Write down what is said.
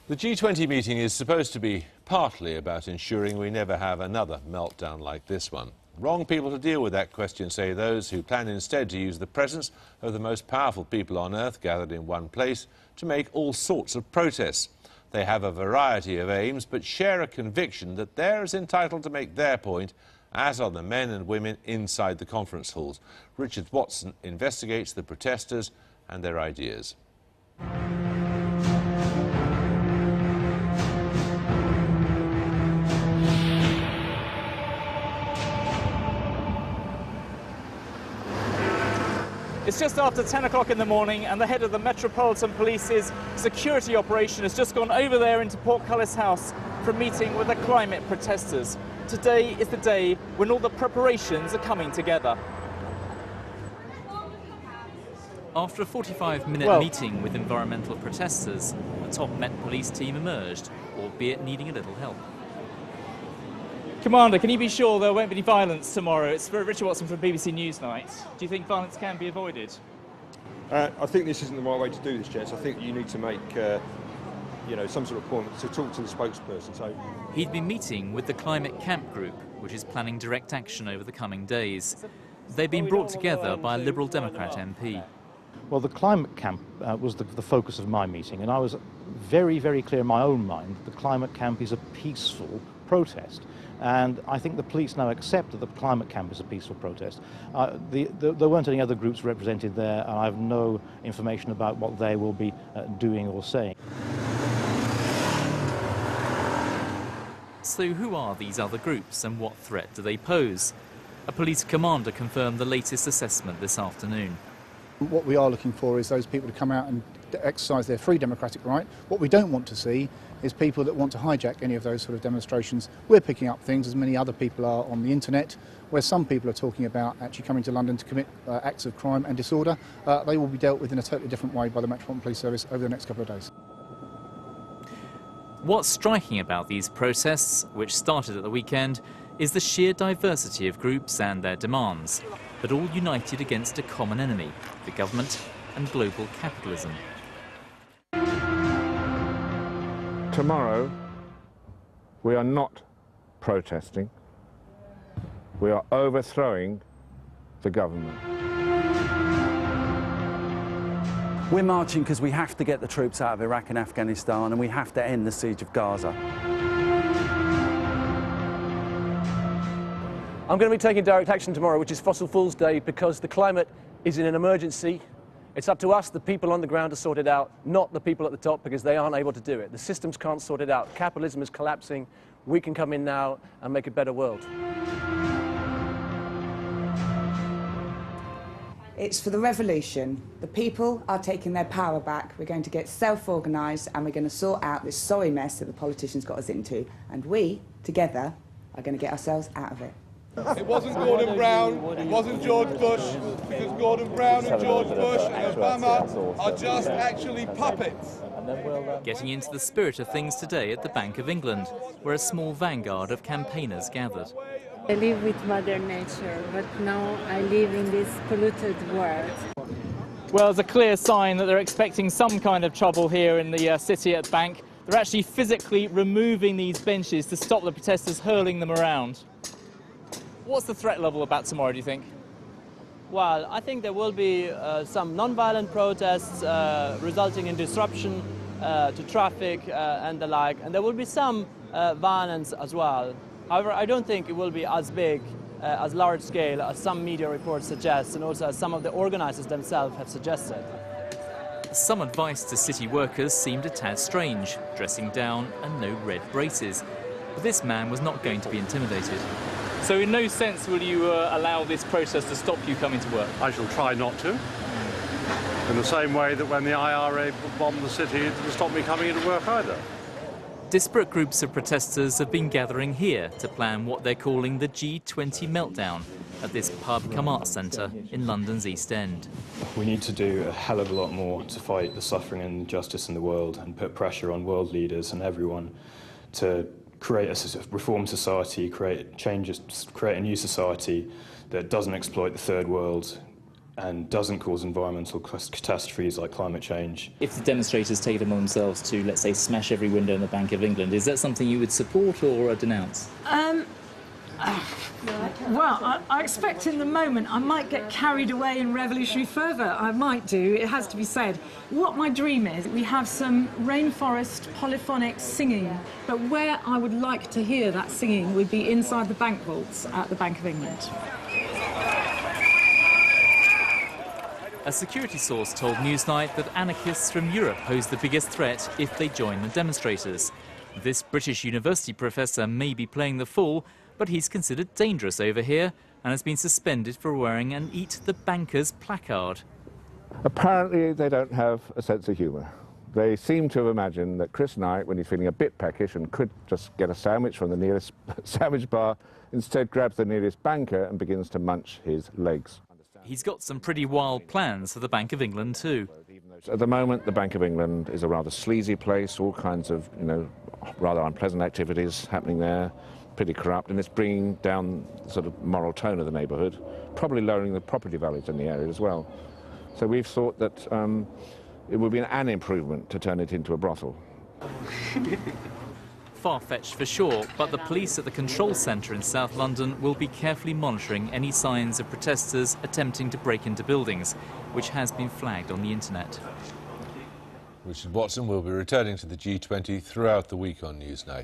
The G20 meeting is supposed to be partly about ensuring we never have another meltdown like this one. Wrong people to deal with that question, say those who plan instead to use the presence of the most powerful people on earth gathered in one place to make all sorts of protests. They have a variety of aims, but share a conviction that they're as entitled to make their point as are the men and women inside the conference halls. Richard Watson investigates the protesters and their ideas. It's just after 10 o'clock in the morning and the head of the Metropolitan Police's security operation has just gone over there into Portcullis House for a meeting with the climate protesters. Today is the day when all the preparations are coming together. After a 45-minute meeting with environmental protesters, the top Met Police team emerged, albeit needing a little help. Commander, can you be sure there won't be any violence tomorrow? It's Richard Watson from BBC Newsnight. Do you think violence can be avoided? I think this isn't the right way to do this, Jess. I think you need to make, some sort of appointment to talk to the spokesperson. So he'd been meeting with the Climate Camp Group, which is planning direct action over the coming days. They've been brought together by a Liberal Democrat MP. Well, the Climate Camp was the focus of my meeting, and I was very, very clear in my own mind that the Climate Camp is a peaceful protest. And I think the police now accept that the Climate Camp is a peaceful protest. There weren't any other groups represented there, and I have no information about what they will be doing or saying. So who are these other groups and what threat do they pose? A police commander confirmed the latest assessment this afternoon. What we are looking for is those people to come out and exercise their free democratic right. What we don't want to see is people that want to hijack any of those sort of demonstrations. We're picking up things, as many other people are, on the internet, where some people are talking about actually coming to London to commit acts of crime and disorder. They will be dealt with in a totally different way by the Metropolitan Police Service over the next couple of days. What's striking about these protests, which started at the weekend, is the sheer diversity of groups and their demands, but all united against a common enemy, the government and global capitalism. Tomorrow, we are not protesting. We are overthrowing the government. We're marching because we have to get the troops out of Iraq and Afghanistan, and we have to end the siege of Gaza. I'm going to be taking direct action tomorrow, which is Fossil Fools Day, because the climate is in an emergency. It's up to us, the people on the ground, to sort it out, not the people at the top, because they aren't able to do it. The systems can't sort it out. Capitalism is collapsing. We can come in now and make a better world. It's for the revolution. The people are taking their power back. We're going to get self-organised and we're going to sort out this sorry mess that the politicians got us into. And we, together, are going to get ourselves out of it. It wasn't Gordon Brown, it wasn't George Bush, because Gordon Brown and George Bush and Obama are just actually puppets. Getting into the spirit of things today at the Bank of England, where a small vanguard of campaigners gathered. I live with Mother Nature, but now I live in this polluted world. Well, there's a clear sign that they're expecting some kind of trouble here in the city at Bank. They're actually physically removing these benches to stop the protesters hurling them around. What's the threat level about tomorrow, do you think? Well, I think there will be some non-violent protests resulting in disruption to traffic and the like, and there will be some violence as well. However, I don't think it will be as big, as large scale as some media reports suggest, and also as some of the organisers themselves have suggested. Some advice to city workers seemed a tad strange, dressing down and no red braces. But this man was not going to be intimidated. So in no sense will you allow this protest to stop you coming to work? I shall try not to. In the same way that when the IRA bombed the city, it didn't stop me coming into work either. Disparate groups of protesters have been gathering here to plan what they're calling the G20 Meltdown at this pub-cum-art centre in London's East End. We need to do a hell of a lot more to fight the suffering and injustice in the world and put pressure on world leaders and everyone to create a reformed society, create changes, create a new society that doesn't exploit the third world and doesn't cause environmental catastrophes like climate change. If the demonstrators take it upon themselves to, let's say, smash every window in the Bank of England, is that something you would support or denounce? Well, I expect in the moment I might get carried away in revolutionary fervour. I might do, it has to be said. What my dream is, we have some rainforest polyphonic singing, but where I would like to hear that singing would be inside the bank vaults at the Bank of England. A security source told Newsnight that anarchists from Europe pose the biggest threat if they join the demonstrators. This British university professor may be playing the fool, but he's considered dangerous over here and has been suspended for wearing an Eat the Bankers placard. Apparently they don't have a sense of humour. They seem to have imagined that Chris Knight, when he's feeling a bit peckish and could just get a sandwich from the nearest sandwich bar, instead grabs the nearest banker and begins to munch his legs. He's got some pretty wild plans for the Bank of England too. At the moment, the Bank of England is a rather sleazy place, all kinds of, rather unpleasant activities happening there, pretty corrupt, and it's bringing down the sort of moral tone of the neighbourhood, probably lowering the property values in the area as well. So we've thought that it would be an improvement to turn it into a brothel. Far-fetched for sure, but the police at the control centre in South London will be carefully monitoring any signs of protesters attempting to break into buildings, which has been flagged on the internet. Richard Watson will be returning to the G20 throughout the week on Newsnight.